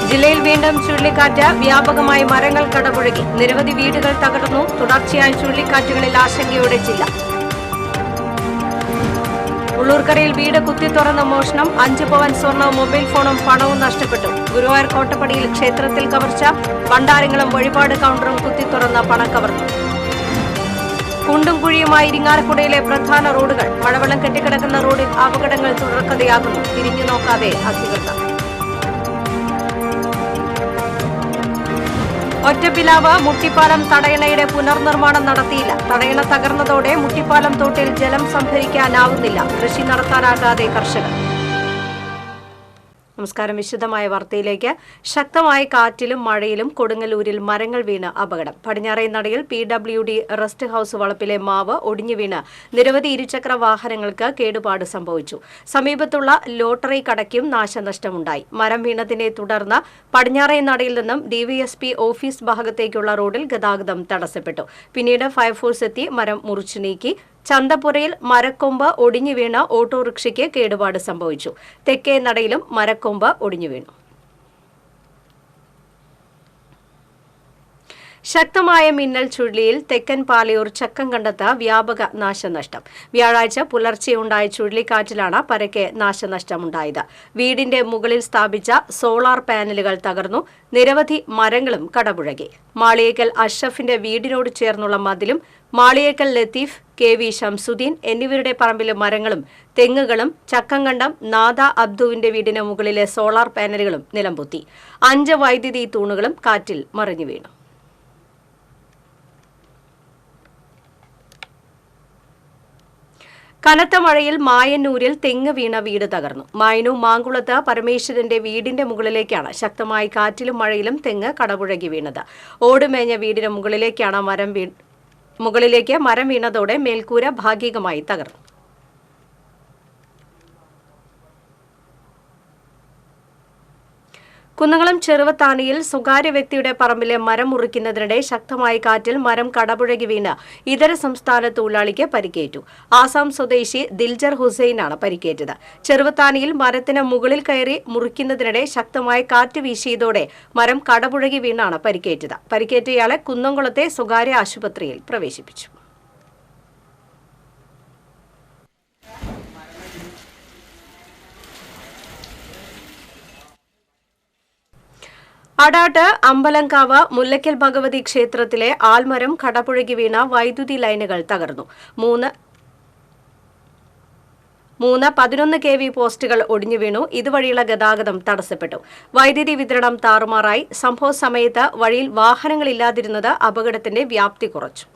ജില്ലയിൽ വീണ്ടും ചുഴലിക്കാറ്റ്. വ്യാപകമായി മരങ്ങൾ കടപുഴകി. നിരവധി വീടുകൾ തകർന്നു. തുടർച്ചയായ ചുഴലിക്കാറ്റുകളിൽ ആശങ്കയോടെ ജില്ല. ഉള്ളൂർക്കരയിൽ വീട് കുത്തിത്തുറന്ന മോഷണം. 5 പവൻ സ്വർണവും മൊബൈൽ ഫോണും പണവും നഷ്ടപ്പെട്ടു. ഗുരുവായൂർ കോട്ടപ്പടിയിൽ ക്ഷേത്രത്തിൽ കവർച്ച. ഭണ്ഡാരങ്ങളും വഴിപാട് കൌണ്ടറും കുത്തിത്തുറന്ന പണം കവർന്നു. കുണ്ടും കുഴിയുമായി ഇരിങ്ങാലക്കുടയിലെ പ്രധാന റോഡുകൾ. മഴവെള്ളം കെട്ടിക്കിടക്കുന്ന റോഡിൽ അപകടങ്ങൾ തുടർക്കഥയാകുന്നു. തിരിഞ്ഞു നോക്കാതെ അധികൃതർ. ഒറ്റപ്പിലാവ് മുട്ടിപ്പാലം തടയണയുടെ പുനർനിർമ്മാണം നടത്തിയില്ല. തടയണ തകർന്നതോടെ മുട്ടിപ്പാലം തോട്ടിൽ ജലം സംഭരിക്കാനാവുന്നില്ല. കൃഷി നടത്താനാകാതെ കർഷകർ. നമസ്കാരം. വിശദമായ വാർത്തയിലേക്ക്. ശക്തമായ കാറ്റിലും മഴയിലും കൊടുങ്ങല്ലൂരിൽ മരങ്ങൾ വീണ് അപകടം. പടിഞ്ഞാറേനടയിൽ PWD റെസ്റ്റ് ഹൌസ് വളപ്പിലെ മാവ് ഒടിഞ്ഞു വീണ് നിരവധി ഇരുചക്ര വാഹനങ്ങൾക്ക് കേടുപാട് സംഭവിച്ചു. സമീപത്തുള്ള ലോട്ടറി കടയ്ക്കും നാശനഷ്ടമുണ്ടായി. മരം വീണതിനെ തുടർന്ന് പടിഞ്ഞാറേനടയിൽ നിന്നും DVSP ഓഫീസ് ഭാഗത്തേക്കുള്ള റോഡിൽ ഗതാഗതം തടസ്സപ്പെട്ടു. പിന്നീട് ഫയർഫോഴ്സ് എത്തി മരം മുറിച്ചു നീക്കി. ചന്തപ്പുരയിൽ മരക്കൊമ്പ് ഒടിഞ്ഞു വീണ് ഓട്ടോറിക്ഷയ്ക്ക് കേടുപാട് സംഭവിച്ചു. തെക്കേ നടയിലും മരക്കൊമ്പ് ഒടിഞ്ഞു വീണു. ശക്തമായ മിന്നൽ ചുഴലിയിൽ തെക്കൻ പാലയൂർ ചക്കംകണ്ടത്ത് വ്യാപക നാശനഷ്ടം. വ്യാഴാഴ്ച പുലർച്ചെയുണ്ടായ ചുഴലിക്കാറ്റിലാണ് പരക്കെ നാശനഷ്ടമുണ്ടായത്. വീടിന്റെ മുകളിൽ സ്ഥാപിച്ച സോളാർ പാനലുകൾ തകർന്നു. നിരവധി മരങ്ങളും കടപുഴകി. മാളിയേക്കൽ അഷ്റഫിന്റെ വീടിനോട് ചേർന്നുള്ള മതിലും മാളിയേക്കൽ ലത്തീഫ്, KV ഷംസുദ്ദീൻ എന്നിവരുടെ പറമ്പിലെ മരങ്ങളും തെങ്ങുകളും ചക്കംകണ്ടം നാദ അബ്ദുവിന്റെ വീടിന് മുകളിലെ സോളാർ പാനലുകളും നിലംപൊത്തി. 5 വൈദ്യുതി തൂണുകളും കാറ്റിൽ മറിഞ്ഞു വീണു. കനത്ത മഴയിൽ മായന്നൂരിൽ തെങ്ങ് വീണ വീട് തകർന്നു. മായന്നൂർ മാങ്കുളത്ത് പരമേശ്വരന്റെ വീടിന്റെ മുകളിലേക്കാണ് ശക്തമായ കാറ്റിലും മഴയിലും തെങ്ങ് കടപുഴകി വീണത്. ഓടുമേഞ്ഞ വീടിന് മുകളിലേക്ക് മരം വീണതോടെ മേൽക്കൂര ഭാഗികമായി തകർന്നു. കുന്നംകുളം ചെറുവത്താനിയിൽ സ്വകാര്യ വ്യക്തിയുടെ പറമ്പിലെ മരം മുറിക്കുന്നതിനിടെ ശക്തമായ കാറ്റിൽ മരം കടപുഴകി വീണ് ഇതര സംസ്ഥാന തൊഴിലാളിക്ക് പരിക്കേറ്റു. ആസാം സ്വദേശി ദിൽജർ ഹുസൈനാണ് പരിക്കേറ്റത്. ചെറുവത്താനിയിൽ മരത്തിന് മുകളിൽ കയറി മുറിക്കുന്നതിനിടെ ശക്തമായ കാറ്റ് വീശിയതോടെ മരം കടപുഴകി വീണാണ് പരിക്കേറ്റത്. പരിക്കേറ്റയാളെ കുന്നംകുളത്തെ സ്വകാര്യ ആശുപത്രിയിൽ പ്രവേശിപ്പിച്ചു. അടാട്ട് അമ്പലങ്കാവ് മുല്ലയ്ക്കൽ ഭഗവതി ക്ഷേത്രത്തിലെ ആൽമരം കടപുഴകി വീണ വൈദ്യുതി ലൈനുകൾ തകർന്നു. 11 kV പോസ്റ്റുകൾ ഒടിഞ്ഞു വീണു. ഇതുവഴിയുള്ള ഗതാഗതം തടസ്സപ്പെട്ടു. വൈദ്യുതി വിതരണം താറുമാറായി. സംഭവ സമയത്ത് വഴിയിൽ വാഹനങ്ങളില്ലാതിരുന്നത് അപകടത്തിന്റെ വ്യാപ്തി കുറച്ചു.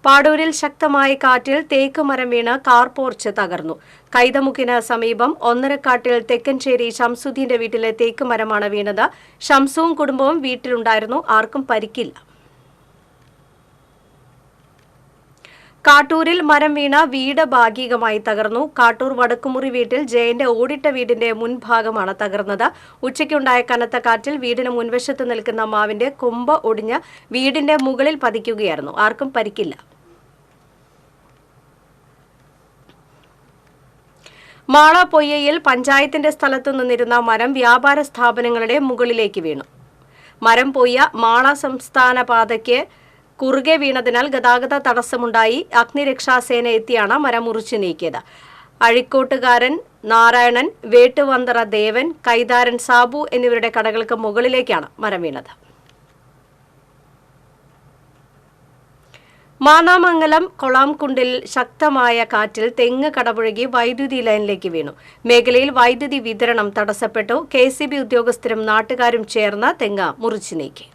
പാടൂരിൽ ശക്തമായ കാറ്റിൽ തേക്ക് മരം വീണ് കാർ പോർച്ച് തകർന്നു. കൈതമുക്കിന് സമീപം ഒന്നരക്കാട്ടിൽ തെക്കൻചേരി ഷംസുദ്ദീന്റെ വീട്ടിലെ തേക്ക് മരമാണ് വീണത്. ഷംസുവും കുടുംബവും വീട്ടിലുണ്ടായിരുന്നു. ആർക്കും പരിക്കില്ല. കാട്ടൂരിൽ മരം വീണ വീട് ഭാഗികമായി തകർന്നു. കാട്ടൂർ വടക്കുമുറി വീട്ടിൽ ജയന്റെ ഓടിട്ട വീടിന്റെ മുൻഭാഗമാണ് തകർന്നത്. ഉച്ചയ്ക്കുണ്ടായ കനത്ത കാറ്റിൽ വീടിന് മുൻവശത്ത് നിൽക്കുന്ന മാവിന്റെ കൊമ്പ് ഒടിഞ്ഞ് വീടിന്റെ മുകളിൽ പതിക്കുകയായിരുന്നു. ആർക്കും പരിക്കില്ല. മാള പൊയ്യയിൽ പഞ്ചായത്തിന്റെ സ്ഥലത്തു നിന്നിരുന്ന മരം വ്യാപാര സ്ഥാപനങ്ങളുടെ മുകളിലേക്ക് വീണു. മരം പൊയ്യ മാള സംസ്ഥാന പാതയ്ക്ക് കുറുകെ വീണതിനാൽ ഗതാഗത തടസ്സമുണ്ടായി. അഗ്നിരക്ഷാസേന എത്തിയാണ് മരം മുറിച്ചു നീക്കിയത്. അഴിക്കോട്ടുകാരൻ നാരായണൻ, വേട്ടുവന്തറ ദേവൻ, കൈതാരൻ സാബു എന്നിവരുടെ കടകൾക്ക് മുകളിലേക്കാണ് മരം വീണത്. മാന്നാമംഗലം കൊളാംകുണ്ടിൽ ശക്തമായ കാറ്റിൽ തെങ്ങ് കടപുഴകി വൈദ്യുതി ലൈനിലേക്ക് വീണു. മേഖലയിൽ വൈദ്യുതി വിതരണം തടസ്സപ്പെട്ടു. KCB ഉദ്യോഗസ്ഥരും നാട്ടുകാരും ചേർന്ന് തെങ്ങ് മുറിച്ചു നീക്കി.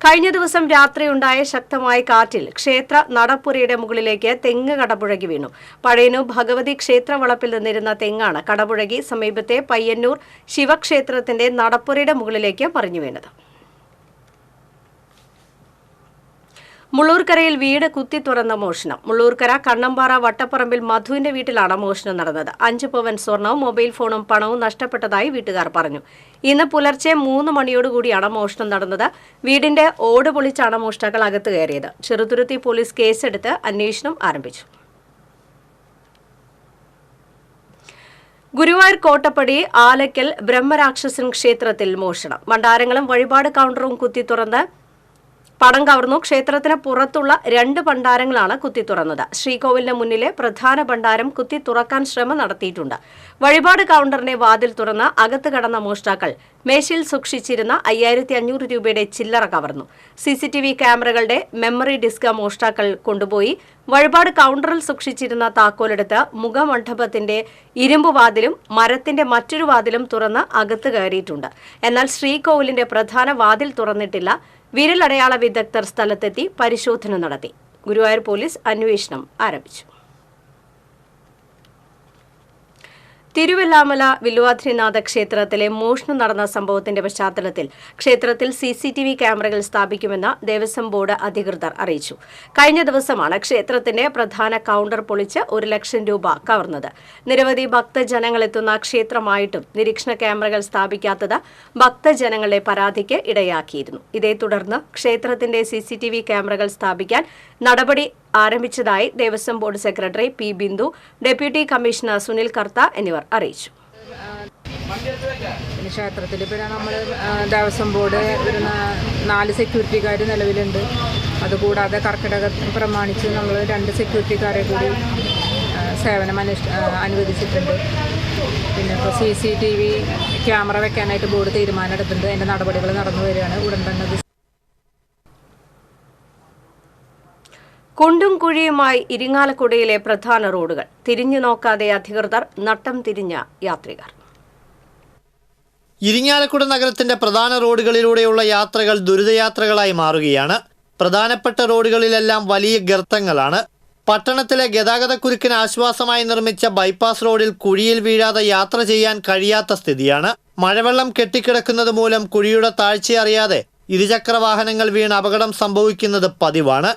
കഴിഞ്ഞ ദിവസം രാത്രിയുണ്ടായ ശക്തമായ കാറ്റിൽ ക്ഷേത്ര നടപ്പുരയുടെ മുകളിലേക്ക് തെങ്ങ് കടപുഴകി വീണു. പഴയന്നൂർ ഭഗവതി ക്ഷേത്ര വളപ്പിൽ നിന്നിരുന്ന തെങ്ങാണ് കടപുഴകി സമീപത്തെ പയ്യന്നൂർ ശിവക്ഷേത്രത്തിന്റെ നടപ്പുരയുടെ മുകളിലേക്ക് മറിഞ്ഞു വീണത്. മുള്ളൂർക്കരയിൽ വീട് കുത്തി തുറന്ന മോഷണം. മുള്ളൂർക്കര കണ്ണമ്പാറ വട്ടപ്പറമ്പിൽ മധുവിന്റെ വീട്ടിലാണ് മോഷണം നടന്നത്. 5 പവൻ സ്വർണവും മൊബൈൽ ഫോണും പണവും നഷ്ടപ്പെട്ടതായി വീട്ടുകാർ പറഞ്ഞു. ഇന്ന് പുലർച്ചെ 3 മണിയോടുകൂടിയാണ് മോഷണം നടന്നത്. വീടിന്റെ ഓട് പൊളിച്ചാണ് മോഷ്ടാക്കൾ അകത്ത് കയറിയത്. ചെറുതുരുത്തി പോലീസ് കേസെടുത്ത് അന്വേഷണം ആരംഭിച്ചു. ഗുരുവായൂർ കോട്ടപ്പടി ആലക്കൽ ബ്രഹ്മരാക്ഷസൻ ക്ഷേത്രത്തിൽ മോഷണം. ഭണ്ഡാരങ്ങളും വഴിപാട് കൗണ്ടറും കുത്തി തുറന്ന് പണം കവർന്നു. ക്ഷേത്രത്തിന് പുറത്തുള്ള 2 ഭണ്ഡാരങ്ങളാണ് കുത്തി തുറന്നത്. ശ്രീകോവിലിന് മുന്നിലെ പ്രധാന ഭണ്ഡാരം കുത്തി തുറക്കാൻ ശ്രമം നടത്തിയിട്ടുണ്ട്. വഴിപാട് കൗണ്ടറിന്റെ വാതിൽ തുറന്ന് അകത്ത് കടന്ന മോഷ്ടാക്കൾ മേശയിൽ സൂക്ഷിച്ചിരുന്ന 5500 രൂപയുടെ ചില്ലറ കവർന്നു. CCTV ക്യാമറകളുടെ മെമ്മറി ഡിസ്ക് മോഷ്ടാക്കൾ കൊണ്ടുപോയി. വഴിപാട് കൗണ്ടറിൽ സൂക്ഷിച്ചിരുന്ന താക്കോലെടുത്ത് മുഖമണ്ഡപത്തിന്റെ ഇരുമ്പ് വാതിലും മരത്തിന്റെ മറ്റൊരു വാതിലും തുറന്ന് അകത്ത് കയറിയിട്ടുണ്ട്. എന്നാൽ ശ്രീകോവിലിന്റെ പ്രധാന വാതിൽ തുറന്നിട്ടില്ല. വിരലടയാള വിദഗ്ധർ സ്ഥലത്തെത്തി പരിശോധന നടത്തി. ഗുരുവായൂർ പോലീസ് അന്വേഷണം ആരംഭിച്ചു. തിരുവല്ലാമല വില്വാദ്രിനാഥ ക്ഷേത്രത്തിലെ മോഷണം നടന്ന സംഭവത്തിന്റെ പശ്ചാത്തലത്തിൽ ക്ഷേത്രത്തിൽ CCTV ക്യാമറകൾ സ്ഥാപിക്കുമെന്ന് ദേവസ്വം ബോർഡ് അധികൃതർ അറിയിച്ചു. കഴിഞ്ഞ ദിവസമാണ് ക്ഷേത്രത്തിന്റെ പ്രധാന കൗണ്ടർ പൊളിച്ച് 1 ലക്ഷം രൂപ കവർന്നത്. നിരവധി ഭക്തജനങ്ങളെത്തുന്ന ക്ഷേത്രമായിട്ടും നിരീക്ഷണ ക്യാമറകൾ സ്ഥാപിക്കാത്തത് ഭക്തജനങ്ങളുടെ പരാതിക്ക് ഇടയാക്കിയിരുന്നു. ഇതേ തുടർന്ന് ക്ഷേത്രത്തിന്റെ CCTV ക്യാമറകൾ സ്ഥാപിക്കാൻ നടപടി ആരംഭിച്ചതായി Devaswom board secretary P. Bindu, deputy commissioner Sunil Kartha എന്നിവർ അറിയിച്ചു. ക്ഷേത്രത്തിൽ ഇപ്പോൾ നമ്മൾ ദേവസ്വം ബോർഡ് ഒരു 4 സെക്യൂരിറ്റിക്കാർ നിലവിലുണ്ട്. അതുകൂടാതെ കർക്കിടകം പ്രമാണിച്ച് നമ്മൾ 2 സെക്യൂരിറ്റിക്കാരെ കൂടി സേവനം അനുവദിച്ചിട്ടുണ്ട്. പിന്നെ ഇപ്പോൾ CCTV ക്യാമറ വെക്കാനായിട്ട് ബോർഡ് തീരുമാനം എടുത്തിട്ടുണ്ട്. അതിൻ്റെ നടപടികൾ നടന്നു വരികയാണ്. ഉടൻ തന്നെ കുണ്ടും കുഴിയുമായി ഇരിങ്ങാലക്കുടയിലെ പ്രധാന റോഡുകൾ. തിരിഞ്ഞു നോക്കാതെ അധികൃതർ, നട്ടം തിരിഞ്ഞ യാത്രികർ. ഇരിങ്ങാലക്കുട നഗരത്തിന്റെ പ്രധാന റോഡുകളിലൂടെയുള്ള യാത്രകൾ ദുരിതയാത്രകളായി മാറുകയാണ്. പ്രധാനപ്പെട്ട റോഡുകളിലെല്ലാം വലിയ ഗർത്തങ്ങളാണ്. പട്ടണത്തിലെ ഗതാഗതക്കുരുക്കിന് ആശ്വാസമായി നിർമ്മിച്ച ബൈപ്പാസ് റോഡിൽ കുഴിയിൽ വീഴാതെ യാത്ര ചെയ്യാൻ കഴിയാത്ത സ്ഥിതിയാണ്. മഴവെള്ളം കെട്ടിക്കിടക്കുന്നത് മൂലം കുഴിയുടെ താഴ്ചയറിയാതെ ഇരുചക്ര വാഹനങ്ങൾ വീണ് അപകടം സംഭവിക്കുന്നത് പതിവാണ്.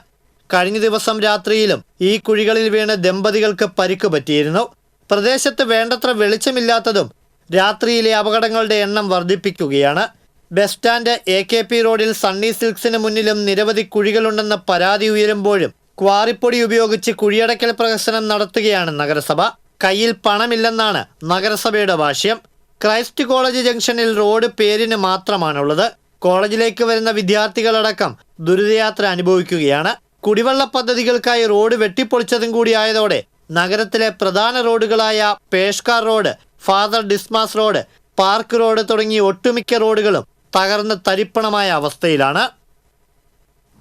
കഴിഞ്ഞ ദിവസം രാത്രിയിലും ഈ കുഴികളിൽ വീണ് ദമ്പതികൾക്ക് പരിക്ക് പറ്റിയിരുന്നു. പ്രദേശത്ത് വേണ്ടത്ര വെളിച്ചമില്ലാത്തതും രാത്രിയിലെ അപകടങ്ങളുടെ എണ്ണം വർദ്ധിപ്പിക്കുകയാണ്. ബസ് സ്റ്റാൻഡ് AKP റോഡിൽ സണ്ണി സിൽക്സിന് മുന്നിലും നിരവധി കുഴികളുണ്ടെന്ന പരാതി ഉയരുമ്പോഴും ക്വാറിപ്പൊടി ഉപയോഗിച്ച് കുഴിയടക്കൽ പ്രഹസനം നടത്തുകയാണ് നഗരസഭ. കയ്യിൽ പണമില്ലെന്നാണ് നഗരസഭയുടെ ഭാഷ്യം. ക്രൈസ്റ്റ് കോളേജ് ജംഗ്ഷനിൽ റോഡ് പേരിന് മാത്രമാണുള്ളത്. കോളേജിലേക്ക് വരുന്ന വിദ്യാർത്ഥികളടക്കം ദുരിതയാത്ര അനുഭവിക്കുകയാണ്. കുടിവെള്ള പദ്ധതികൾക്കായി റോഡ് വെട്ടിപ്പൊളിച്ചതും കൂടിയായതോടെ നഗരത്തിലെ പ്രധാന റോഡുകളായ Peshkar road, father Dismas road, park road തുടങ്ങി ഒട്ടുമിക്ക റോഡുകളും തകർന്ന് തരിപ്പണമായ അവസ്ഥയിലാണ്.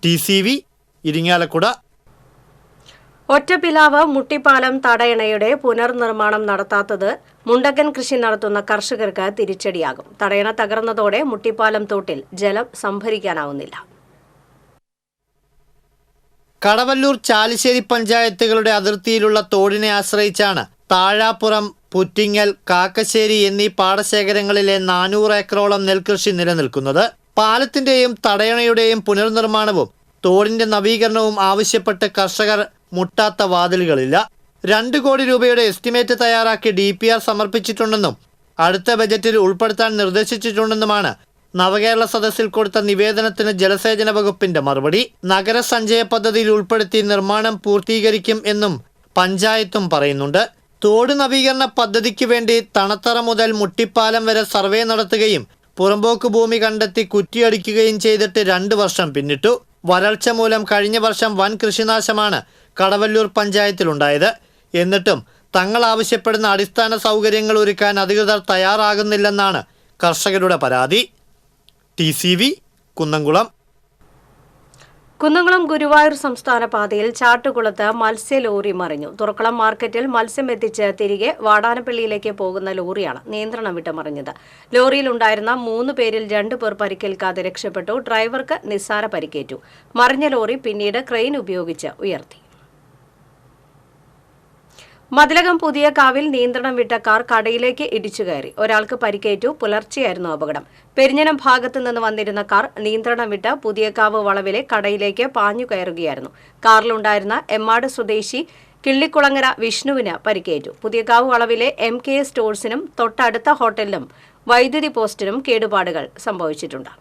TCV ഇരിങ്ങാലക്കുട. ഒറ്റപ്പിലാവ് മുട്ടിപ്പാലം തടയണയുടെ പുനർനിർമ്മാണം നടത്താത്തത് മുണ്ടക്കൻ കൃഷി നടത്തുന്ന കർഷകർക്ക് തിരിച്ചടിയാകും. തടയണ തകർന്നതോടെ മുട്ടിപ്പാലം തോട്ടിൽ ജലം സംഭരിക്കാനാവുന്നില്ല. കടവല്ലൂർ, ചാലിശ്ശേരി പഞ്ചായത്തുകളുടെ അതിർത്തിയിലുള്ള തോടിനെ ആശ്രയിച്ചാണ് താഴാപ്പുറം, പുറ്റിങ്ങൽ, കാക്കശ്ശേരി എന്നീ പാടശേഖരങ്ങളിലെ 400 ഏക്കറോളം നെൽകൃഷി നിലനിൽക്കുന്നത്. പാലത്തിന്റെയും തടയണയുടെയും പുനർനിർമ്മാണവും തോടിന്റെ നവീകരണവും ആവശ്യപ്പെട്ട് കർഷകർ മുട്ടാത്ത വാതിലുകളില്ല. 2 കോടി രൂപയുടെ എസ്റ്റിമേറ്റ് തയ്യാറാക്കി DPR സമർപ്പിച്ചിട്ടുണ്ടെന്നും അടുത്ത ബജറ്റിൽ ഉൾപ്പെടുത്താൻ നിർദ്ദേശിച്ചിട്ടുണ്ടെന്നുമാണ് നവകേരള സദസ്സിൽ കൊടുത്ത നിവേദനത്തിന് ജലസേചന വകുപ്പിന്റെ മറുപടി. നഗരസഞ്ചയ പദ്ധതിയിൽ ഉൾപ്പെടുത്തി നിർമ്മാണം പൂർത്തീകരിക്കും എന്നും പഞ്ചായത്തും പറയുന്നുണ്ട്. തോട് നവീകരണ പദ്ധതിക്ക് വേണ്ടി തണത്തറ മുതൽ മുട്ടിപ്പാലം വരെ സർവേ നടത്തുകയും പുറമ്പോക്ക് ഭൂമി കണ്ടെത്തി കുറ്റിയടിക്കുകയും ചെയ്തിട്ട് 2 വർഷം പിന്നിട്ടു. വരൾച്ച മൂലം കഴിഞ്ഞ വർഷം വൻ കൃഷിനാശമാണ് കടവല്ലൂർ പഞ്ചായത്തിലുണ്ടായത്. എന്നിട്ടും തങ്ങൾ ആവശ്യപ്പെടുന്ന അടിസ്ഥാന സൗകര്യങ്ങൾ ഒരുക്കാൻ അധികൃതർ തയ്യാറാകുന്നില്ലെന്നാണ് കർഷകരുടെ പരാതി. TCV കുന്നംകുളം. കുന്നംകുളം ഗുരുവായൂർ സംസ്ഥാന പാതയിൽ ചാട്ടുകുളത്ത് മത്സ്യലോറി മറിഞ്ഞു. തുറക്കുളം മാർക്കറ്റിൽ മത്സ്യം എത്തിച്ച് തിരികെ വാടാനപ്പള്ളിയിലേക്ക് പോകുന്ന ലോറിയാണ് നിയന്ത്രണം വിട്ട് മറിഞ്ഞത്. ലോറിയിലുണ്ടായിരുന്ന 3 പേരിൽ 2 പേർ പരിക്കേൽക്കാതെ രക്ഷപ്പെട്ടു. ഡ്രൈവർക്ക് നിസ്സാര പരിക്കേറ്റു. മറിഞ്ഞ ലോറി പിന്നീട് ക്രെയിൻ ഉപയോഗിച്ച് ഉയർത്തി. മതിലകം പുതിയ കാവിൽ നിയന്ത്രണം വിട്ട കാർ കടയിലേക്ക് ഇടിച്ചു കയറി. ഒരാൾക്ക് പരിക്കേറ്റു. പുലർച്ചെയായിരുന്നു അപകടം. പെരിഞ്ഞനം ഭാഗത്തു നിന്ന് വന്നിരുന്ന കാർ നിയന്ത്രണം വിട്ട് പുതിയകാവ് വളവിലെ കടയിലേക്ക് പാഞ്ഞു കയറുകയായിരുന്നു. കാറിലുണ്ടായിരുന്ന എമ്മാട് സ്വദേശി കിള്ളിക്കുളങ്ങര വിഷ്ണുവിന് പരിക്കേറ്റു. പുതിയകാവ് വളവിലെ MKS സ്റ്റോഴ്സിനും തൊട്ടടുത്ത ഹോട്ടലിലും വൈദ്യുതി പോസ്റ്റിനും കേടുപാടുകൾ സംഭവിച്ചിട്ടുണ്ട്.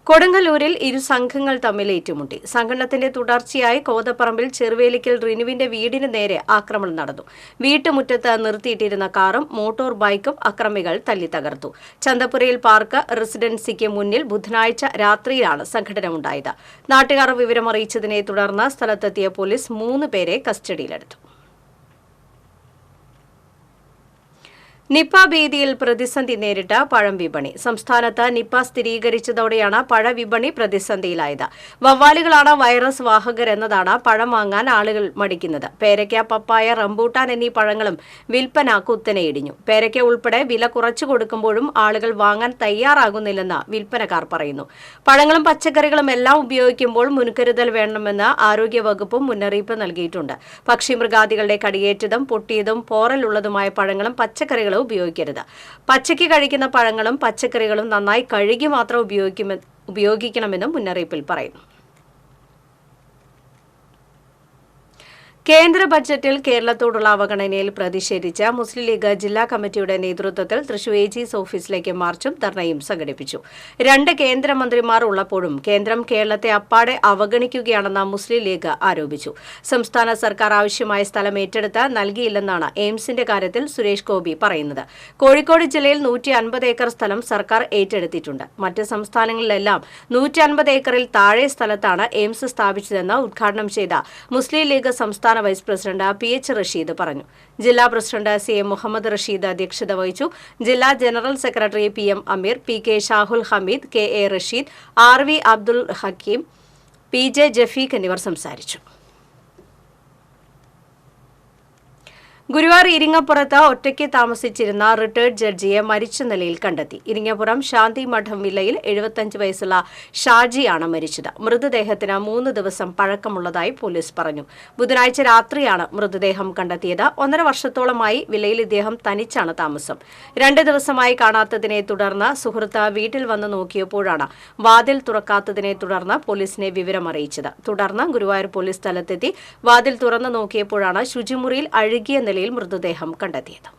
കൊടുങ്ങല്ലൂരിൽ ഇരു സംഘങ്ങൾ തമ്മിൽ ഏറ്റുമുട്ടി. സംഘടനത്തിന്റെ തുടർച്ചയായി കോതപ്പറമ്പിൽ ചെറുവേലിക്കൽ റിനുവിന്റെ വീടിന് നേരെ ആക്രമണം നടന്നു. വീട്ടുമുറ്റത്ത് നിർത്തിയിട്ടിരുന്ന കാറും മോട്ടോർ ബൈക്കും അക്രമികൾ തല്ലി തകർത്തു. ചന്തപുരയിൽ പാർക്ക് റെസിഡൻസിക്ക് മുന്നിൽ ബുധനാഴ്ച രാത്രിയിലാണ് സംഘടനമുണ്ടായത്. നാട്ടുകാർ വിവരമറിയിച്ചതിനെ തുടർന്ന് സ്ഥലത്തെത്തിയ പോലീസ് 3 പേരെ കസ്റ്റഡിയിലെടുത്തു. നിപ ഭീതിയിൽ പ്രതിസന്ധി നേരിട്ട പഴം വിപണി. സംസ്ഥാനത്ത് നിപ സ്ഥിരീകരിച്ചതോടെയാണ് പഴവിപണി പ്രതിസന്ധിയിലായത്. വവ്വാലുകളാണ് വൈറസ് വാഹകരെന്നതാണ് പഴം വാങ്ങാൻ ആളുകൾ മടിക്കുന്നത്. പേരയ്ക്ക, പപ്പായ, റംബൂട്ടാൻ എന്നീ പഴങ്ങളും വിൽപ്പന കുത്തനെ ഇടിഞ്ഞു. പേരയ്ക്ക ഉൾപ്പെടെ വില കുറച്ചു കൊടുക്കുമ്പോഴും ആളുകൾ വാങ്ങാൻ തയ്യാറാകുന്നില്ലെന്ന് വിൽപ്പനക്കാർ പറയുന്നു. പഴങ്ങളും പച്ചക്കറികളും എല്ലാം ഉപയോഗിക്കുമ്പോൾ മുൻകരുതൽ വേണമെന്ന് ആരോഗ്യവകുപ്പും മുന്നറിയിപ്പ് നൽകിയിട്ടുണ്ട്. പക്ഷിമൃഗാദികളുടെ കടിയേറ്റതും പൊട്ടിയതും പോറലുള്ളതുമായ പഴങ്ങളും പച്ചക്കറികളും ഉപയോഗിക്കരുത്. പച്ചയ്ക്ക് കഴിക്കുന്ന പഴങ്ങളും പച്ചക്കറികളും നന്നായി കഴുകി മാത്രം ഉപയോഗിക്കണമെന്നും മുന്നറിയിപ്പിൽ പറയുന്നു. കേന്ദ്ര ബജറ്റിൽ കേരളത്തോടുള്ള അവഗണനയിൽ പ്രതിഷേധിച്ച് മുസ്ലിം ലീഗ് ജില്ലാ കമ്മിറ്റിയുടെ നേതൃത്വത്തിൽ തൃശൂർ AG's ഓഫീസിലേക്ക് മാർച്ചും ധർണയും സംഘടിപ്പിച്ചു. 2 കേന്ദ്രമന്ത്രിമാർ ഉള്ളപ്പോഴും കേന്ദ്രം കേരളത്തെ അപ്പാടെ അവഗണിക്കുകയാണെന്ന് മുസ്ലിം ലീഗ് ആരോപിച്ചു. സംസ്ഥാന സർക്കാർ ആവശ്യമായ സ്ഥലം ഏറ്റെടുത്ത് നൽകിയില്ലെന്നാണ് എയിംസിന്റെ കാര്യത്തിൽ സുരേഷ് ഗോപി പറയുന്നത്. കോഴിക്കോട് ജില്ലയിൽ 150 ഏക്കർ സ്ഥലം സർക്കാർ ഏറ്റെടുത്തിട്ടുണ്ട്. മറ്റ് സംസ്ഥാനങ്ങളിലെല്ലാം 150 ഏക്കറിൽ താഴെ സ്ഥലത്താണ് എയിംസ് സ്ഥാപിച്ചതെന്ന് ഉദ്ഘാടനം ചെയ്ത മുസ്ലിം ലീഗ് സംസ്ഥാന വൈസ് പ്രസിഡന്റ് PH റഷീദ് പറഞ്ഞു. ജില്ലാ പ്രസിഡന്റ് CM മുഹമ്മദ് റഷീദ് അധ്യക്ഷത വഹിച്ചു. ജില്ലാ general secretary PM Ameer, PK Shahul Hameed, KA Rasheed, RV Abdul Hakeem, PJ Jafeeq എന്നിവർ സംസാരിച്ചു. ഗുരുവായൂർ ഇരിങ്ങപ്പുറത്ത് ഒറ്റയ്ക്ക് താമസിച്ചിരുന്ന റിട്ടയർഡ് ജഡ്ജിയെ മരിച്ച നിലയിൽ കണ്ടെത്തി. ഇരിങ്ങപ്പുറം ശാന്തി മഠം വില്ലയിൽ 75 വയസ്സുള്ള ഷാജിയാണ് മരിച്ചത്. മൃതദേഹത്തിന് 3 ദിവസം പഴക്കമുള്ളതായി പോലീസ് പറഞ്ഞു. ബുധനാഴ്ച രാത്രിയാണ് മൃതദേഹം കണ്ടെത്തിയത്. 1.5 വർഷത്തോളമായി വില്ലയിൽ ഇദ്ദേഹം തനിച്ചാണ് താമസം. 2 ദിവസമായി കാണാത്തതിനെ തുടർന്ന് സുഹൃത്ത് വീട്ടിൽ വന്ന് നോക്കിയപ്പോഴാണ് വാതിൽ തുറക്കാത്തതിനെ തുടർന്ന് പോലീസിനെ വിവരമറിയിച്ചത്. തുടർന്ന് ഗുരുവായൂർ പോലീസ് സ്ഥലത്തെത്തി വാതിൽ തുറന്നു നോക്കിയപ്പോഴാണ് ശുചിമുറിയിൽ അഴുകിയ നിലയിൽ മൃതദേഹം കണ്ടെത്തിയത്.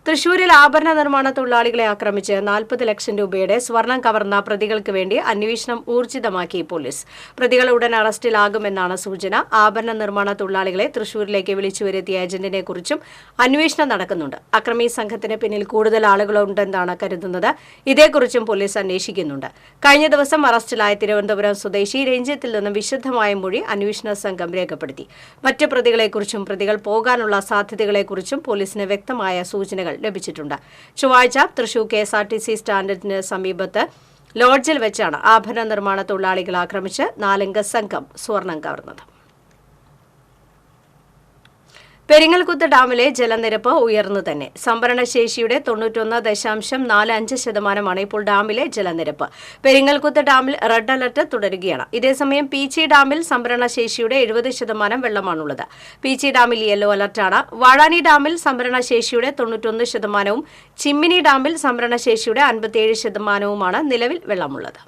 തൃശൂരിൽ ആഭരണ നിർമ്മാണ തൊഴിലാളികളെ ആക്രമിച്ച് 40 ലക്ഷം രൂപയുടെ സ്വർണം കവർന്ന പ്രതികൾക്ക് വേണ്ടി അന്വേഷണം ഊർജിതമാക്കി പോലീസ്. പ്രതികൾ ഉടൻ അറസ്റ്റിലാകുമെന്നാണ് സൂചന. ആഭരണ നിർമ്മാണ തൊഴിലാളികളെ തൃശൂരിലേക്ക് വിളിച്ചു വരുത്തിയ ഏജന്റിനെ കുറിച്ചും അന്വേഷണം നടക്കുന്നുണ്ട്. അക്രമി സംഘത്തിന് പിന്നിൽ കൂടുതൽ ആളുകളുണ്ടെന്നാണ് കരുതുന്നത്. ഇതേക്കുറിച്ചും പോലീസ് അന്വേഷിക്കുന്നുണ്ട്. കഴിഞ്ഞ ദിവസം അറസ്റ്റിലായ തിരുവനന്തപുരം സ്വദേശി രഞ്ജിത്തിൽ നിന്നും വിശദമായ മൊഴി അന്വേഷണ സംഘം രേഖപ്പെടുത്തി. മറ്റ് പ്രതികളെക്കുറിച്ചും പ്രതികൾ പോകാനുള്ള സാധ്യതകളെക്കുറിച്ചും പോലീസിന് വ്യക്തമായ സൂചനകൾ ലഭിച്ചിട്ടുണ്ട്. ചൊവ്വാഴ്ച തൃശൂർ KSRTC സ്റ്റാൻഡിന് സമീപത്ത് ലോഡ്ജിൽ വെച്ചാണ് ആഭരണ നിർമ്മാണ തൊഴിലാളികൾ ആക്രമിച്ച് 4 അംഗ സംഘം സ്വർണം കവർന്നത്. പെരിങ്ങൽകുത്ത് ഡാമിലെ ജലനിരപ്പ് ഉയർന്നു തന്നെ. സംഭരണശേഷിയുടെ 91.45% ഇപ്പോൾ ഡാമിലെ ജലനിരപ്പ്. പെരിങ്ങൽകുത്ത് ഡാമിൽ റെഡ് അലർട്ട് തുടരുകയാണ്. ഇതേസമയം പീച്ചി ഡാമിൽ സംഭരണശേഷിയുടെ 70% വെള്ളമാണുള്ളത്. പീച്ചി ഡാമിൽ യെല്ലോ അലർട്ടാണ്. വാഴാനി ഡാമിൽ സംഭരണശേഷിയുടെ 91%, ചിമ്മിനി ഡാമിൽ സംഭരണശേഷിയുടെ 57%മാണ് നിലവിൽ വെള്ളമുള്ളത്.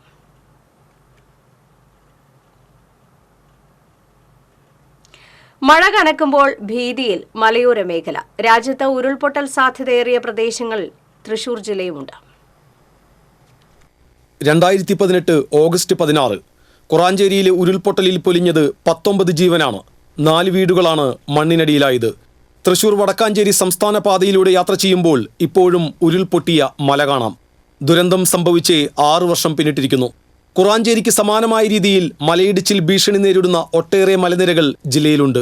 മഴ കനക്കുമ്പോൾ ഭീതിയിൽ മലയോര മേഖല. രാജ്യത്ത് ഉരുൾപൊട്ടൽ സാധ്യതയേറിയ പ്രദേശങ്ങളിൽ തൃശൂർ ജില്ലയുമുണ്ട്. 2018 ഓഗസ്റ്റ് 16 കുറാഞ്ചേരിയിലെ ഉരുൾപൊട്ടലിൽ പൊലിഞ്ഞത് 19 ജീവനാണ്. 4 വീടുകളാണ് മണ്ണിനടിയിലായത്. തൃശൂർ വടക്കാഞ്ചേരി സംസ്ഥാന പാതയിലൂടെ യാത്ര ചെയ്യുമ്പോൾ ഇപ്പോഴും ഉരുൾപൊട്ടിയ മല കാണാം. ദുരന്തം സംഭവിച്ച് 6 വർഷം പിന്നിട്ടിരിക്കുന്നു. കുറാഞ്ചേരിക്ക് സമാനമായ രീതിയിൽ മലയിടിച്ചിൽ ഭീഷണി നേരിടുന്ന ഒട്ടേറെ മലനിരകൾ ജില്ലയിലുണ്ട്.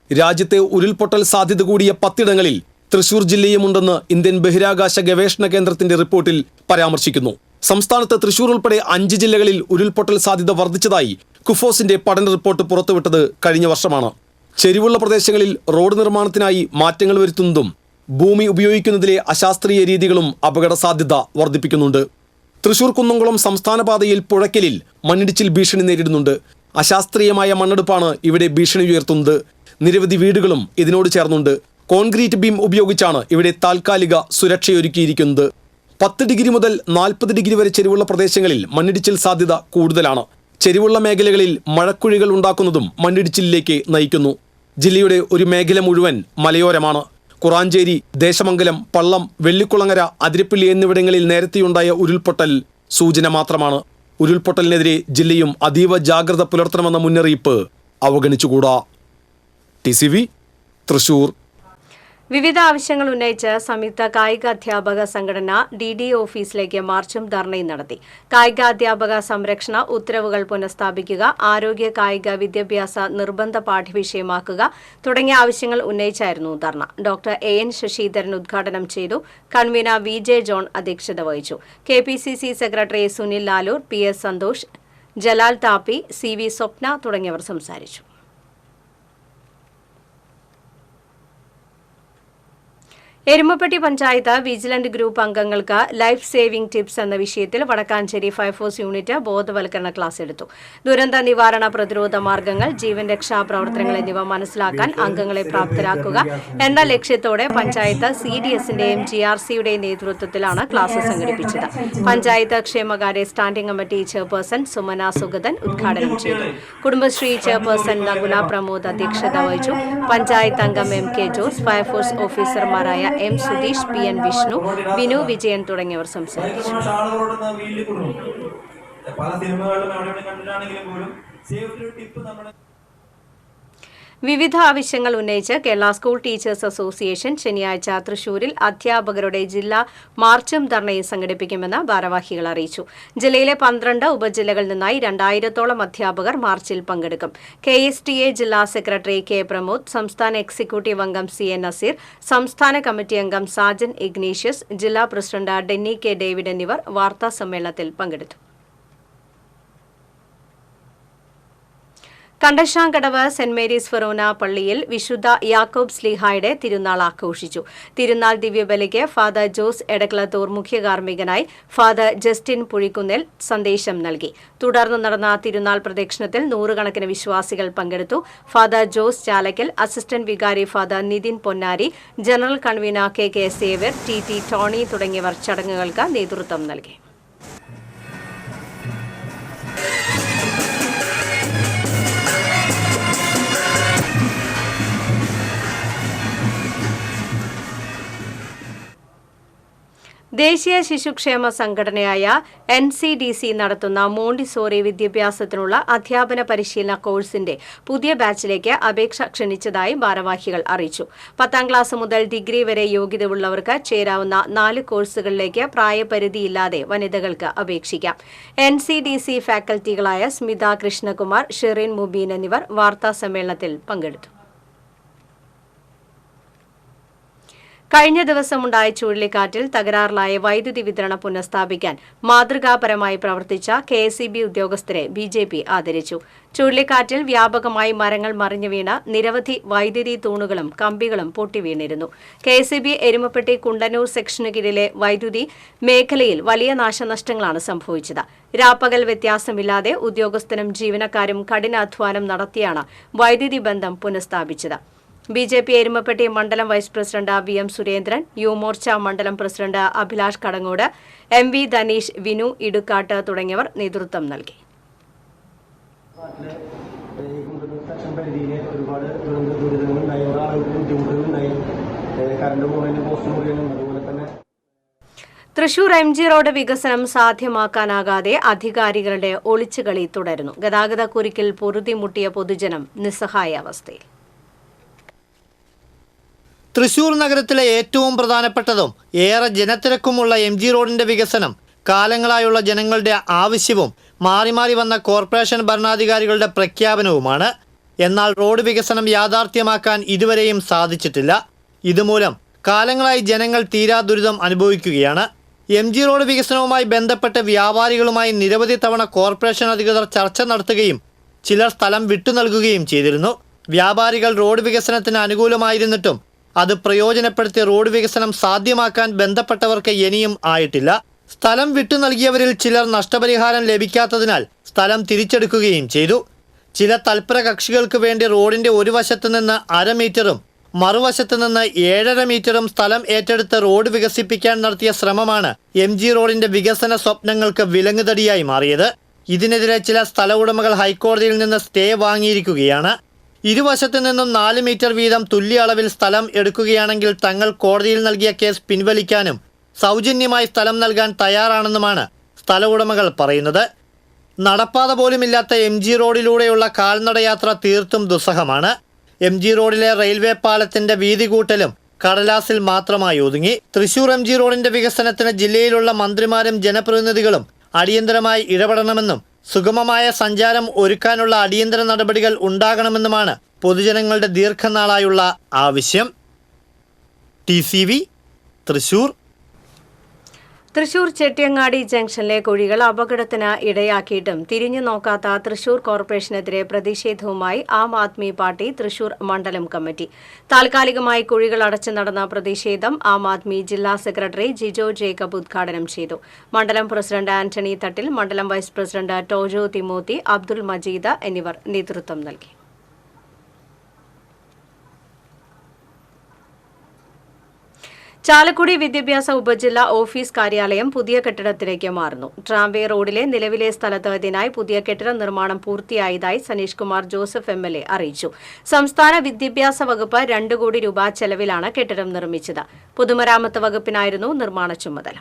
രാജ്യത്തെ ഉരുൾപൊട്ടൽ സാധ്യത കൂടിയ 10 ഇടങ്ങളിൽ തൃശൂർ ജില്ലയുമുണ്ടെന്ന് ഇന്ത്യൻ ബഹിരാകാശ ഗവേഷണ കേന്ദ്രത്തിന്റെ റിപ്പോർട്ടിൽ പരാമർശിക്കുന്നു. സംസ്ഥാനത്ത് തൃശൂർ ഉൾപ്പെടെ 5 ജില്ലകളിൽ ഉരുൾപൊട്ടൽ സാധ്യത വർദ്ധിച്ചതായി കുഫോസിന്റെ പഠന റിപ്പോർട്ട് പുറത്തുവിട്ടത് കഴിഞ്ഞ വർഷമാണ്. ചെരിവുള്ള പ്രദേശങ്ങളിൽ റോഡ് നിർമ്മാണത്തിനായി മാറ്റങ്ങൾ വരുത്തുന്നതും ഭൂമി ഉപയോഗിക്കുന്നതിലെ അശാസ്ത്രീയ രീതികളും അപകട സാധ്യത വർദ്ധിപ്പിക്കുന്നുണ്ട്. തൃശൂർ കുന്നംകുളം സംസ്ഥാന പാതയിൽ പുഴയ്ക്കലിൽ മണ്ണിടിച്ചിൽ ഭീഷണി നേരിടുന്നുണ്ട്. അശാസ്ത്രീയമായ മണ്ണെടുപ്പാണ് ഇവിടെ ഭീഷണി ഉയർത്തുന്നത്. നിരവധി വീടുകളും ഇതിനോട് ചേർന്നുണ്ട്. കോൺക്രീറ്റ് ബീം ഉപയോഗിച്ചാണ് ഇവിടെ താൽക്കാലിക സുരക്ഷയൊരുക്കിയിരിക്കുന്നത്. 10 ഡിഗ്രി മുതൽ 40 ഡിഗ്രി വരെ ചെരിവുള്ള പ്രദേശങ്ങളിൽ മണ്ണിടിച്ചിൽ സാധ്യത കൂടുതലാണ്. ചെരിവുള്ള മേഖലകളിൽ മഴക്കുഴികൾ ഉണ്ടാക്കുന്നതും മണ്ണിടിച്ചിലിലേക്ക് നയിക്കുന്നു. ജില്ലയുടെ ഒരു മേഖല മുഴുവൻ മലയോരമാണ്. കുറാഞ്ചേരി, ദേശമംഗലം, പള്ളം, വെള്ളിക്കുളങ്ങര, അതിരപ്പള്ളി എന്നിവിടങ്ങളിൽ നേരത്തെയുണ്ടായ ഉരുൾപൊട്ടൽ സൂചന മാത്രമാണ്. ഉരുൾപൊട്ടലിനെതിരെ ജില്ലയും അതീവ ജാഗ്രത പുലർത്തണമെന്ന മുന്നറിയിപ്പ് അവഗണിച്ചുകൂടാ. TCV തൃശൂർ. വിവിധ ആവശ്യങ്ങൾ ഉന്നയിച്ച് സംയുക്ത കായിക അധ്യാപക സംഘടന DD ഓഫീസിലേക്ക് മാർച്ചും ധർണയും നടത്തി. കായികാധ്യാപക സംരക്ഷണ ഉത്തരവുകൾ പുനഃസ്ഥാപിക്കുക, ആരോഗ്യ കായിക വിദ്യാഭ്യാസ നിർബന്ധ പാഠ്യവിഷയമാക്കുക തുടങ്ങിയ ആവശ്യങ്ങൾ ഉന്നയിച്ചായിരുന്നു ധർണ. ഡോക്ടർ AN ശശിധരൻ ഉദ്ഘാടനം ചെയ്തു. കൺവീനർ VJ ജോൺ അധ്യക്ഷത വഹിച്ചു. KPCC secretary Sunil Lalur, PS Santhosh, Jalal Thappi, CV Swapna തുടങ്ങിയവർ സംസാരിച്ചു. എരുമപ്പെട്ടി പഞ്ചായത്ത് വിജിലന്റ് ഗ്രൂപ്പ് അംഗങ്ങൾക്ക് ലൈഫ് സേവിംഗ് ടിപ്സ് എന്ന വിഷയത്തിൽ വടക്കാഞ്ചേരി ഫയർഫോഴ്സ് യൂണിറ്റ് ബോധവൽക്കരണ ക്ലാസ് എടുത്തു. ദുരന്ത നിവാരണ പ്രതിരോധ മാർഗങ്ങൾ, ജീവൻ രക്ഷാ പ്രവർത്തനങ്ങൾ എന്നിവ മനസ്സിലാക്കാൻ അംഗങ്ങളെ പ്രാപ്തരാക്കുക എന്ന ലക്ഷ്യത്തോടെ പഞ്ചായത്ത് CDSന്റെയും GRCയുടെയും നേതൃത്വത്തിലാണ് ക്ലാസ് സംഘടിപ്പിച്ചത്. പഞ്ചായത്ത് ക്ഷേമകാര്യ standing committee chairperson Sumana Sugathan ഉദ്ഘാടനം ചെയ്തു. കുടുംബശ്രീ ചെയർപേഴ്സൺ നകുല പ്രമോദ് അധ്യക്ഷത വഹിച്ചു. പഞ്ചായത്ത് അംഗം MK ജോസ്, ഫയർഫോഴ്സ് ഓഫീസർമാരായ M സുധീഷ്, PN വിഷ്ണു, വിനു വിജയൻ തുടങ്ങിയവർ സംസാരിച്ചു. വിവിധ ആവശ്യങ്ങൾ ഉന്നയിച്ച് കേരള സ്കൂൾ ടീച്ചേഴ്സ് അസോസിയേഷൻ ശനിയാഴ്ച തൃശൂരിൽ അധ്യാപകരുടെ ജില്ലാ മാർച്ചും ധർണയും സംഘടിപ്പിക്കുമെന്ന് ഭാരവാഹികൾ അറിയിച്ചു. ജില്ലയിലെ 12 ഉപജില്ലകളിൽ നിന്നായി 2000-ഓളം അധ്യാപകർ മാർച്ചിൽ പങ്കെടുക്കും. KSTA ജില്ലാ സെക്രട്ടറി K പ്രമോദ്, സംസ്ഥാന എക്സിക്യൂട്ടീവ് അംഗം CN നസീർ, സംസ്ഥാന കമ്മിറ്റി അംഗം സാജൻ ഇഗ്നീഷ്യസ്, ജില്ലാ പ്രസിഡന്റ് ഡെന്നി K ഡേവിഡ് എന്നിവർ വാർത്താ സമ്മേളനത്തിൽ പങ്കെടുത്തു. കണ്ടശാങ്കടവ് സെന്റ് മേരീസ് ഫെറോന പള്ളിയിൽ വിശുദ്ധ യാക്കോബ് സ്ലീഹായുടെ തിരുനാൾ ആഘോഷിച്ചു. തിരുനാൾ ദിവ്യബലിക്ക് ഫാദർ ജോസ് എടക്കളത്തൂർ മുഖ്യ കാർമ്മികനായി, ഫാദർ ജസ്റ്റിൻ പുഴിക്കുന്നിൽ സന്ദേശം നൽകി. തുടർന്ന് നടന്ന തിരുനാൾ പ്രദക്ഷിണത്തിൽ നൂറുകണക്കിന് വിശ്വാസികൾ പങ്കെടുത്തു. ഫാദർ ജോസ് ചാലക്കൽ, അസിസ്റ്റന്റ് വികാരി father Nithin Ponnari, general convener KK Xavier, TT Tony തുടങ്ങിയവർ ചടങ്ങുകൾക്ക് നേതൃത്വം നൽകി. ദേശീയ ശിശുക്ഷേമ സംഘടനയായ NCDC നടത്തുന്ന മോണ്ടിസോറി വിദ്യാഭ്യാസത്തിനുള്ള അധ്യാപന പരിശീലന കോഴ്സിന്റെ പുതിയ ബാച്ചിലേക്ക് അപേക്ഷ ക്ഷണിച്ചതായി ഭാരവാഹികൾ അറിയിച്ചു. 10ാം ക്ലാസ് മുതൽ ഡിഗ്രി വരെ യോഗ്യതയുള്ളവർക്ക് ചേരാവുന്ന 4 കോഴ്സുകളിലേക്ക് പ്രായപരിധിയില്ലാതെ വനിതകൾക്ക് അപേക്ഷിക്കാം. NCDC ഫാക്കൽറ്റികളായ സ്മിത കൃഷ്ണകുമാർ, ഷെറിൻ മുബീൻ എന്നിവർ വാർത്താ സമ്മേളനത്തിൽ പങ്കെടുത്തു. കഴിഞ്ഞ ദിവസമുണ്ടായ ചുഴലിക്കാറ്റിൽ തകരാറിലായ വൈദ്യുതി വിതരണം പുനഃസ്ഥാപിക്കാൻ മാതൃകാപരമായി പ്രവർത്തിച്ച KSEB ഉദ്യോഗസ്ഥരെ BJP ആദരിച്ചു. ചുഴലിക്കാറ്റിൽ വ്യാപകമായി മരങ്ങൾ മറിഞ്ഞു വീണ നിരവധി വൈദ്യുതി തൂണുകളും കമ്പികളും പൊട്ടിവീണിരുന്നു. KSEB എരുമപ്പെട്ടി കുണ്ടന്നൂർ സെക്ഷനു കീഴിലെ വൈദ്യുതി മേഖലയിൽ വലിയ നാശനഷ്ടങ്ങളാണ് സംഭവിച്ചത്. രാപ്പകൽ വ്യത്യാസമില്ലാതെ ഉദ്യോഗസ്ഥരും ജീവനക്കാരും കഠിനാധ്വാനം നടത്തിയാണ് വൈദ്യുതി ബന്ധം പുനഃസ്ഥാപിച്ചത്. BJP എരുമപ്പെട്ടി മണ്ഡലം vice president VM Surendran, Yuvamorcha മണ്ഡലം പ്രസിഡന്റ് അഭിലാഷ് കടങ്ങോട്, MV ധനീഷ്, വിനു ഇടുക്കാട്ട് തുടങ്ങിയവർ നേതൃത്വം നൽകി. തൃശൂർ MG റോഡ് വികസനം സാധ്യമാക്കാനാകാതെ അധികാരികളുടെ ഒളിച്ചുകളി തുടരുന്നു. ഗതാഗത കുരുക്കിൽ പൊറുതിമുട്ടിയ പൊതുജനം നിസ്സഹായ അവസ്ഥയിൽ. തൃശൂർ നഗരത്തിലെ ഏറ്റവും പ്രധാനപ്പെട്ടതും ഏറെ ജനത്തിരക്കുമുള്ള MG റോഡിന്റെ വികസനം കാലങ്ങളായുള്ള ജനങ്ങളുടെ ആവശ്യവും മാറി മാറി വന്ന കോർപ്പറേഷൻ ഭരണാധികാരികളുടെ പ്രഖ്യാപനവുമാണ്. എന്നാൽ റോഡ് വികസനം യാഥാർത്ഥ്യമാക്കാൻ ഇതുവരെയും സാധിച്ചിട്ടില്ല. ഇതുമൂലം കാലങ്ങളായി ജനങ്ങൾ തീരാ ദുരിതം അനുഭവിക്കുകയാണ്. MG റോഡ് വികസനവുമായി ബന്ധപ്പെട്ട് വ്യാപാരികളുമായി നിരവധി തവണ കോർപ്പറേഷൻ അധികൃതർ ചർച്ച നടത്തുകയും ചിലർ സ്ഥലം വിട്ടു നൽകുകയും ചെയ്തിരുന്നു. വ്യാപാരികൾ റോഡ് വികസനത്തിന് അനുകൂലമായിരുന്നിട്ടും അത് പ്രയോജനപ്പെടുത്തി റോഡ് വികസനം സാധ്യമാക്കാൻ ബന്ധപ്പെട്ടവർക്ക് ഇനിയും ആയിട്ടില്ല. സ്ഥലം വിട്ടു നൽകിയവരിൽ ചിലർ നഷ്ടപരിഹാരം ലഭിക്കാത്തതിനാൽ സ്ഥലം തിരിച്ചെടുക്കുകയും ചെയ്തു. ചില തൽപര കക്ഷികൾക്ക് വേണ്ടി റോഡിന്റെ ഒരു വശത്ത് നിന്ന് 1/2 മീറ്ററും മറുവശത്ത് നിന്ന് 7.5 മീറ്ററും സ്ഥലം ഏറ്റെടുത്ത് റോഡ് വികസിപ്പിക്കാൻ നടത്തിയ ശ്രമമാണ് MG റോഡിന്റെ വികസന സ്വപ്നങ്ങൾക്ക് വിലങ്ങുതടിയായി മാറിയത്. ഇതിനെതിരെ ചില സ്ഥല ഉടമകൾ ഹൈക്കോടതിയിൽ നിന്ന് സ്റ്റേ വാങ്ങിയിരിക്കുകയാണ്. ഇരുവശത്തു നിന്നും 4 മീറ്റർ വീതം തുല്യ അളവിൽ സ്ഥലം എടുക്കുകയാണെങ്കിൽ തങ്ങൾ കോടതിയിൽ നൽകിയ കേസ് പിൻവലിക്കാനും സൗജന്യമായി സ്ഥലം നൽകാൻ തയ്യാറാണെന്നുമാണ് സ്ഥല ഉടമകൾ പറയുന്നത്. നടപ്പാത പോലുമില്ലാത്ത MG റോഡിലൂടെയുള്ള കാൽനടയാത്ര തീർത്തും ദുസ്സഹമാണ്. MG റോഡിലെ റെയിൽവേ പാലത്തിന്റെ വീതി കൂട്ടലും കടലാസിൽ മാത്രമായി ഒതുങ്ങി. തൃശൂർ MG റോഡിന്റെ വികസനത്തിന് ജില്ലയിലുള്ള മന്ത്രിമാരും ജനപ്രതിനിധികളും അടിയന്തരമായി ഇടപെടണമെന്നും സുഗമമായ സഞ്ചാരം ഒരുക്കാനുള്ള അടിയന്തര നടപടികൾ ഉണ്ടാകണമെന്നുമാണ് പൊതുജനങ്ങളുടെ ദീർഘനാളായുള്ള ആവശ്യം. TCV തൃശൂർ. തൃശൂർ ചെട്ടിയങ്ങാടി ജംഗ്ഷനിലെ കുഴികൾ അപകടത്തിന് ഇടയാക്കിയിട്ടും തിരിഞ്ഞു നോക്കാത്ത തൃശൂർ കോർപ്പറേഷനെതിരെ പ്രതിഷേധവുമായി ആം ആദ്മി പാർട്ടി തൃശൂർ മണ്ഡലം കമ്മിറ്റി. താൽക്കാലികമായി കുഴികൾ അടച്ചു നടന്ന പ്രതിഷേധം ആം ആദ്മി ജില്ലാ സെക്രട്ടറി ജിജോ ജേക്കബ് ഉദ്ഘാടനം ചെയ്തു. മണ്ഡലം പ്രസിഡന്റ് ആന്റണി തട്ടിൽ, മണ്ഡലം വൈസ് പ്രസിഡന്റ് ടോജോ തിമോത്തി, അബ്ദുൾ മജീദ് എന്നിവർ നേതൃത്വം നൽകി. ചാലക്കുടി വിദ്യാഭ്യാസ ഉപജില്ലാ ഓഫീസ് കാര്യാലയം പുതിയ കെട്ടിടത്തിലേക്ക് മാറുന്നു. ട്രാംവേ റോഡിലെ നിലവിലെ സ്ഥലത്ത് ഇതിനായി പുതിയ കെട്ടിട നിർമ്മാണം പൂർത്തിയായതായി സനീഷ് കുമാർ ജോസഫ് MLA അറിയിച്ചു. സംസ്ഥാന വിദ്യാഭ്യാസ വകുപ്പ് 2 കോടി രൂപ ചെലവിലാണ് കെട്ടിടം നിർമ്മിച്ചത്. പൊതുമരാമത്ത് വകുപ്പിനായിരുന്നു നിർമ്മാണ ചുമതല.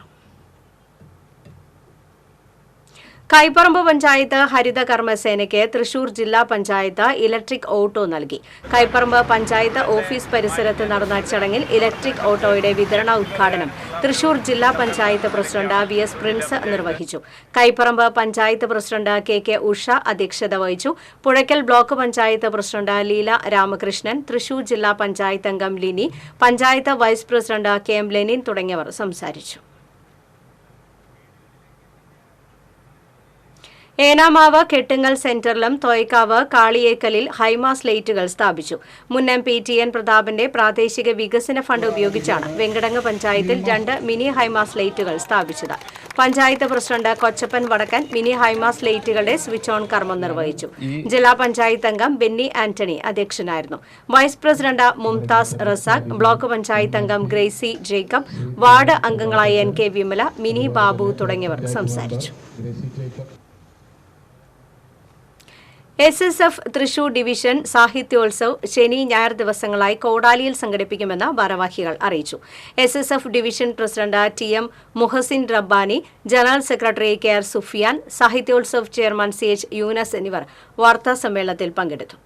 കൈപ്പറമ്പ് പഞ്ചായത്ത് ഹരിത കർമ്മസേനയ്ക്ക് തൃശൂർ ജില്ലാ പഞ്ചായത്ത് ഇലക്ട്രിക് ഓട്ടോ നൽകി. കൈപ്പറമ്പ് പഞ്ചായത്ത് ഓഫീസ് പരിസരത്ത് നടന്ന ചടങ്ങിൽ ഇലക്ട്രിക് ഓട്ടോയുടെ വിതരണ ഉദ്ഘാടനം തൃശൂർ ജില്ലാ പഞ്ചായത്ത് പ്രസിഡന്റ് VS പ്രിൻസ് നിർവഹിച്ചു. കൈപ്പറമ്പ് പഞ്ചായത്ത് പ്രസിഡന്റ് KK ഉഷ അധ്യക്ഷത വഹിച്ചു. പുഴയ്ക്കൽ ബ്ലോക്ക് പഞ്ചായത്ത് പ്രസിഡന്റ് ലീല രാമകൃഷ്ണൻ, തൃശൂർ ജില്ലാ പഞ്ചായത്ത് അംഗം Lini, panchayat vice president KM Lenin തുടങ്ങിയവർ സംസാരിച്ചു. ഏനാമാവ് കെട്ടുങ്ങൽ സെന്ററിലും തോയ്ക്കാവ് കാളിയേക്കലിൽ ഹൈമാസ് ലൈറ്റുകൾ സ്ഥാപിച്ചു. മുൻ MP TN പ്രതാപന്റെ പ്രാദേശിക വികസന ഫണ്ട് ഉപയോഗിച്ചാണ് വെങ്കടങ്ങ് പഞ്ചായത്തിൽ 2 മിനി ഹൈമാസ് ലൈറ്റുകൾ സ്ഥാപിച്ചത്. Panchayat president Kochappan Vadakkan mini high mast ലൈറ്റുകളുടെ സ്വിച്ച് ഓൺ കർമ്മം നിർവഹിച്ചു. ജില്ലാ പഞ്ചായത്ത് അംഗം ബെന്നി ആന്റണി അധ്യക്ഷനായിരുന്നു. Vice president Mumtaz Razak, block panchayat അംഗം ഗ്രേസി ജേക്കബ്, വാർഡ് അംഗങ്ങളായ NK വിമല, മിനി ബാബു തുടങ്ങിയവർ സംസാരിച്ചു. SSF തൃശൂർ ഡിവിഷൻ സാഹിത്യോത്സവ് ശനി ഞായർ ദിവസങ്ങളായി കോടാലിയിൽ സംഘടിപ്പിക്കുമെന്ന് ഭാരവാഹികൾ അറിയിച്ചു. SSF division president TM Muhasin Rabbani, general secretary KR Sufiyan, Sahithyotsav chairman CH Yunus എന്നിവർ വാർത്താസമ്മേളനത്തിൽ പങ്കെടുത്തു.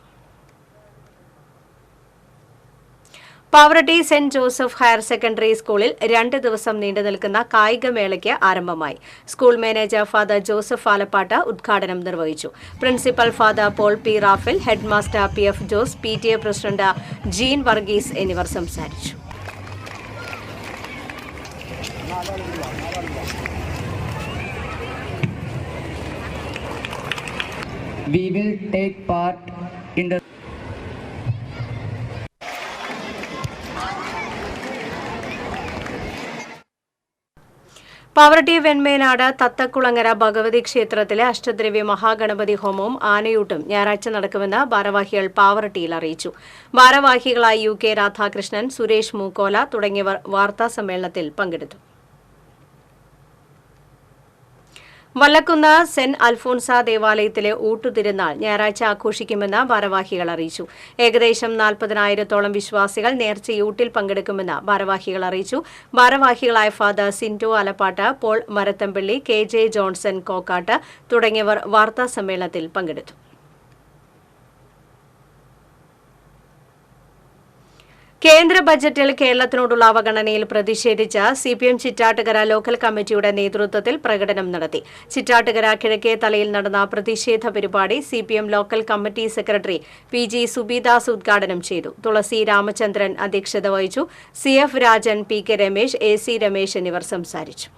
Pavaratty Saint Joseph higher secondary സ്കൂളിൽ 2 ദിവസം നീണ്ടുനിൽക്കുന്ന കായികമേളയ്ക്ക് ആരംഭമായി. School manager father Joseph Alappatt ഉദ്ഘാടനം നിർവഹിച്ചു. Principal father Paul P. Raphael, head master PF Jose, PTA president Jean Varghese എന്നിവർ സംസാരിച്ചു. We will take part in the Pavaratti Venmenad തത്തക്കുളങ്ങര Bhagavathi ക്ഷേത്രത്തിലെ അഷ്ടദ്രവ്യ മഹാഗണപതി ഹോമവും ആനയൂട്ടും ഞായറാഴ്ച നടക്കുമെന്ന് ഭാരവാഹികൾ പാവറട്ടിയിൽ അറിയിച്ചു. ഭാരവാഹികളായി UK രാധാകൃഷ്ണൻ, സുരേഷ് മൂക്കോല തുടങ്ങിയവർ വാർത്താസമ്മേളനത്തിൽ പങ്കെടുത്തു. വല്ലക്കുന്ന് സെന്റ് അൽഫോൻസ ദേവാലയത്തിലെ ഊട്ടുതിരുനാൾ ഞായറാഴ്ച ആഘോഷിക്കുമെന്ന് ഭാരവാഹികൾ അറിയിച്ചു. ഏകദേശം 40,000-ഓളം വിശ്വാസികൾ നേർച്ചയൂട്ടിൽ പങ്കെടുക്കുമെന്ന് ഭാരവാഹികൾ അറിയിച്ചു. ഭാരവാഹികളായ father Sinto Alappatt, Paul Marathampally, KJ Johnson Kokkat തുടങ്ങിയവർ വാർത്താസമ്മേളനത്തിൽ പങ്കെടുത്തു. കേന്ദ്ര ബജറ്റിൽ കേരളത്തിനോടുള്ള അവഗണനയിൽ പ്രതിഷേധിച്ച് CPM ചിറ്റാട്ടുകര ലോക്കൽ കമ്മിറ്റിയുടെ നേതൃത്വത്തിൽ പ്രകടനം നടത്തി. ചിറ്റാട്ടുകര കിഴക്കേ തലയിൽ നടന്ന പ്രതിഷേധ പരിപാടി CPM local committee secretary PG Subidas ഉദ്ഘാടനം ചെയ്തു. തുളസി രാമചന്ദ്രൻ അധ്യക്ഷത വഹിച്ചു. CF Rajan, PK Ramesh, AC Ramesh എന്നിവർ സംസാരിച്ചു.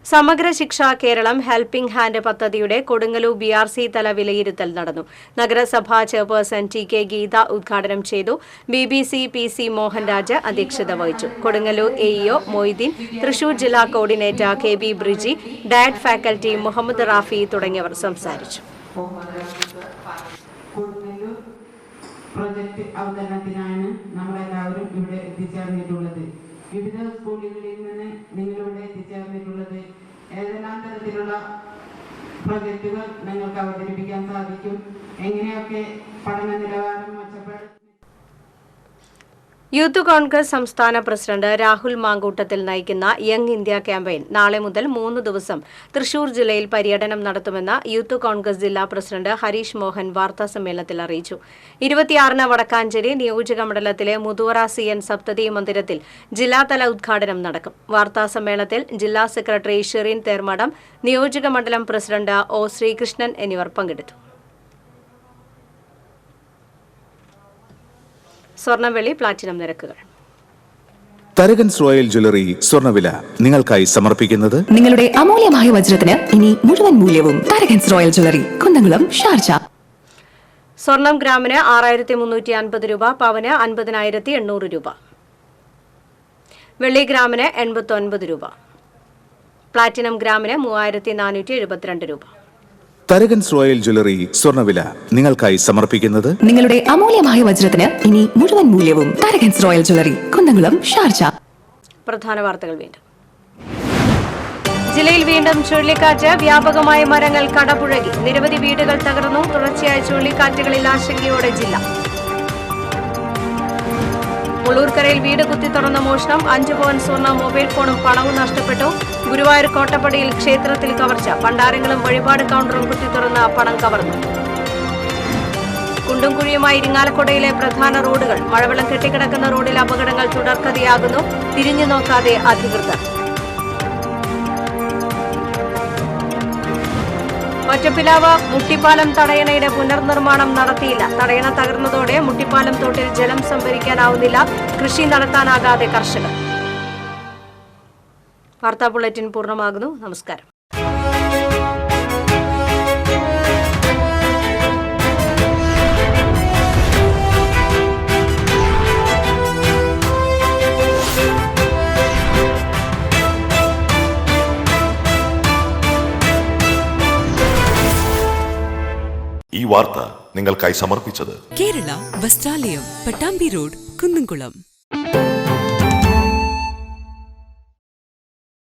സമഗ്ര ശിക്ഷ കേരളം ഹെൽപ്പിംഗ് ഹാൻഡ് പദ്ധതിയുടെ കൊടുങ്ങല്ലൂർ BRC തല വിലയിരുത്തൽ നടന്നു. നഗരസഭാ ചെയർപേഴ്സൺ TK ഗീത ഉദ്ഘാടനം ചെയ്തു. BBC PC മോഹൻരാജ് അധ്യക്ഷത വഹിച്ചു. കൊടുങ്ങല്ലൂർ AEO മൊയ്തീൻ, തൃശൂർ ജില്ലാ coordinator KB Briji, diet faculty Muhammad Rafi തുടങ്ങിയവർ സംസാരിച്ചു. പ്രോജക്റ്റ് അവതരണത്തിനാണ് നമ്മളെല്ലാവരും ഇവിടെ എത്തിച്ചേർന്നിട്ടുള്ളത്. വിവിധ സ്കൂളുകളിൽ നിന്ന് നിങ്ങളിവിടെ എത്തിച്ചേർന്നിട്ടുള്ളത്. ഏതെല്ലാം തരത്തിലുള്ള പ്രോജക്റ്റുകൾ നിങ്ങൾക്ക് അവതരിപ്പിക്കാൻ സാധിക്കും, എങ്ങനെയൊക്കെ പഠന നിലവാരം മെച്ചപ്പെടും. യൂത്ത് കോൺഗ്രസ് സംസ്ഥാന പ്രസിഡന്റ് രാഹുൽ മാങ്കൂട്ടത്തിൽ നയിക്കുന്ന യങ് ഇന്ത്യ ക്യാമ്പയിൻ നാളെ മുതൽ 3 ദിവസം തൃശൂർ ജില്ലയിൽ പര്യടനം നടത്തുമെന്ന് യൂത്ത് കോൺഗ്രസ് ജില്ലാ പ്രസിഡന്റ് ഹരീഷ് മോഹൻ വാർത്താസമ്മേളനത്തിൽ അറിയിച്ചു. 26-ന് വടക്കാഞ്ചേരി നിയോജക മണ്ഡലത്തിലെ മുതുവറ CN സപ്തതി മന്ദിരത്തിൽ ജില്ലാതല ഉദ്ഘാടനം നടക്കും. വാർത്താസമ്മേളനത്തിൽ ജില്ലാ സെക്രട്ടറി ഷെറിൻ തേർമഠം, നിയോജക മണ്ഡലം പ്രസിഡന്റ് O ശ്രീകൃഷ്ണൻ എന്നിവർ പങ്കെടുത്തു. സ്വർണ്ണവെള്ളി പ്ലാറ്റിനം നിരക്കുകൾ. തരകൻസ് റോയൽ ജ്വല്ലറി സ്വർണ്ണവില നിങ്ങൾക്കായി സമർപ്പിക്കുന്നത് നിങ്ങളുടെ അമൂല്യമായ വജ്രത്തിന് ഇനി മുഴുവൻ മൂല്യവും Tharakans royal jewellery, Kunnamkulam, Sharjah. സ്വർണം ഗ്രാമിന് 6350 രൂപ, പവന് 50,800 രൂപ, വെള്ളി ഗ്രാമിന് 89 രൂപ, പ്ലാറ്റിനം ഗ്രാമിന് 3472 രൂപ. തരകൻസ് റോയൽ ജ്വല്ലറി സ്വർണ്ണവില നിങ്ങൾക്കായി സമർപ്പിക്കുന്നത് നിങ്ങളുടെ അമൂല്യമായ വജ്രത്തിന് ഇനി മുഴുവൻ മൂല്യവും Tharakans royal jewellery, Kunnamkulam, Sharjah. പ്രധാന വാർത്തകൾ വീണ്ടും. ജില്ലയിൽ വീണ്ടും ചുഴലിക്കാറ്റ്, വ്യാപകമായ മരങ്ങൾ കടപുഴകി, നിരവധി വീടുകൾ തകർന്നു. തുടർച്ചയായ ചുഴലിക്കാറ്റുകളിൽ ആശങ്കയോടെ ജില്ല. മുള്ളൂർക്കരയിൽ വീട് കുത്തിത്തുറന്ന മോഷണം, 5 പവൻ സ്വർണ്ണ, മൊബൈൽ ഫോണും പണവും നഷ്ടപ്പെട്ടു. ഗുരുവായൂർ കോട്ടപ്പടിയിൽ ക്ഷേത്രത്തിൽ കവർച്ച, ഭണ്ഡാരങ്ങളും വഴിപാട് കൗണ്ടറും കുത്തിത്തുറന്ന് പണം കവർന്നു. കുണ്ടും കുഴിയുമായി ഇരിങ്ങാലക്കുടയിലെ പ്രധാന റോഡുകൾ, മഴവെള്ളം കെട്ടിക്കിടക്കുന്ന റോഡിൽ അപകടങ്ങൾ തുടർക്കഥയാകുന്നു. തിരിഞ്ഞു നോക്കാതെ അധികൃതർ. ഒറ്റപ്പിലാവ് മുട്ടിപ്പാലം തടയണയുടെ പുനർനിർമ്മാണം നടത്തിയില്ല. തടയണ തകർന്നതോടെ മുട്ടിപ്പാലം തോട്ടിൽ ജലം സംഭരിക്കാനാവുന്നില്ല. കൃഷി നടത്താനാകാതെ കർഷകർ. വാർത്താ ബുള്ളറ്റിൻ പൂർണ്ണമാകുന്നു. നമസ്കാരം. ഈ വാർത്ത നിങ്ങൾക്കായി സമർപ്പിച്ചത് കേരള വസ്ത്രാലയം, പട്ടാമ്പി റോഡ്, കുന്നംകുളം.